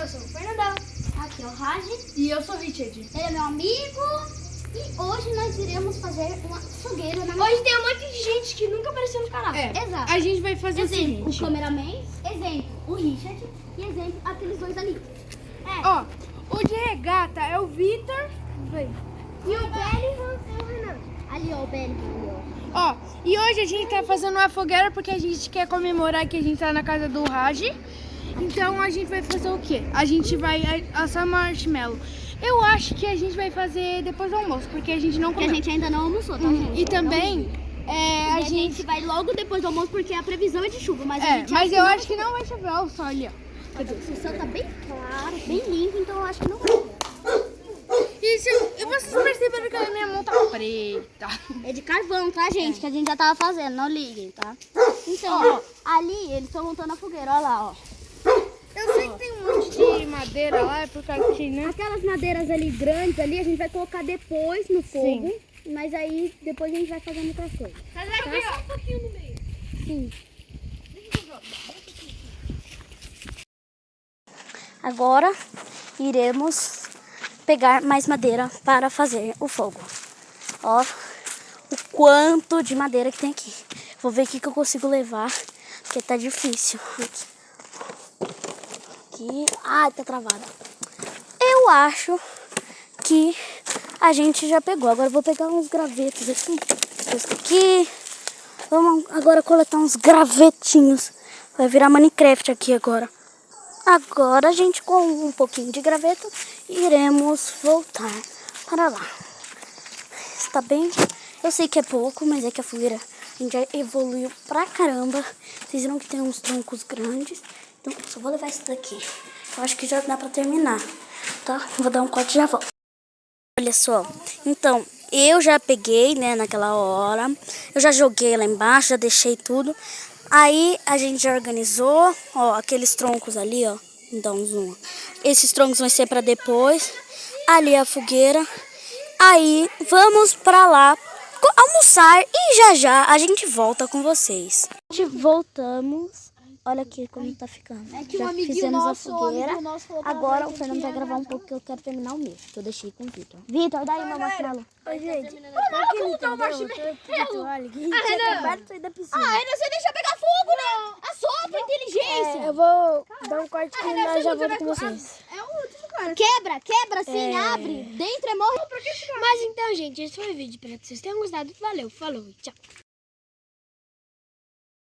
sou o Fernandão. Aqui é o Raj. E eu sou o Richard. Ele é meu amigo. E hoje nós iremos fazer uma fogueira na Hoje tem um monte de gente que nunca apareceu no canal. Exato. A gente vai fazer Exemplo, o o seguinte. cameraman. Exemplo, o Richard. E exemplo, aqueles dois ali. Ó, o de regata é o Vitor. E o Bellingham é o Renan. Ali, ó, o Bellingham. Ó, e hoje a gente tá fazendo uma fogueira porque a gente quer comemorar que a gente tá na casa do Raj. Então a gente vai fazer o quê? A gente vai assar marshmallow. Eu acho que a gente vai fazer depois do almoço, porque a gente não Porque comeu. a gente ainda não almoçou, tá, gente? E também, A gente vai logo depois do almoço porque a previsão é de chuva. Mas, a gente mas acha eu que acho que não vai chover. Olha o sol ali, ó. o céu tá bem claro, bem limpo, então eu acho que não vai chover. E vocês perceberam que a minha mão tá preta. É de carvão, tá, gente? Que a gente já tava fazendo, não liguem, tá? Então, ó, ali eles estão montando a fogueira, ó lá, ó. Eu sei que tem um monte de madeira lá, é por causa que, né? Aquelas madeiras ali grandes ali, a gente vai colocar depois no fogo. Mas aí depois a gente vai fazendo outras coisas. Mas aqui, ó. Um pouquinho no meio. Sim. Agora iremos pegar mais madeira para fazer o fogo. Ó, o quanto de madeira que tem aqui. Vou ver o que eu consigo levar, porque tá difícil. Aqui. Ai, tá travada. Eu acho que a gente já pegou. Agora eu vou pegar uns gravetos aqui. Esse aqui. Vamos agora coletar uns gravetinhos. Vai virar Minecraft aqui agora. Agora a gente, com um pouquinho de graveto, iremos voltar para lá. Está bem? Eu sei que é pouco, mas é que a fogueira a gente já evoluiu pra caramba. Vocês viram que tem uns troncos grandes. Então, só vou levar isso daqui. Eu acho que já dá pra terminar, tá? Vou dar um corte e já volto. Olha só. Então, eu já peguei, né, naquela hora. Eu já joguei lá embaixo, já deixei tudo. Aí a gente já organizou, ó, aqueles troncos ali, ó. Vou dar um zoom. Esses troncos vão ser pra depois. Ali a fogueira. Aí vamos pra lá almoçar e já já a gente volta com vocês. Voltamos. Olha aqui como tá ficando. Já fizemos a fogueira. Agora o Fernando vai gravar um pouco que eu quero terminar o meu. Que eu deixei com o Vitor. Vitor, dá aí meu marshmallow. Oi, gente. Como tá o marshmallow? Olha, que tinha acabado de sair da piscina. Renan, você deixa pegar fogo, né? Assopra, inteligência. Eu vou dar um corte aqui e nós já volto com vocês. É o último, cara. Quebra assim, abre. Dentro é morre. Mas então, gente, esse foi o vídeo. Espero que vocês tenham gostado. Valeu, falou, tchau.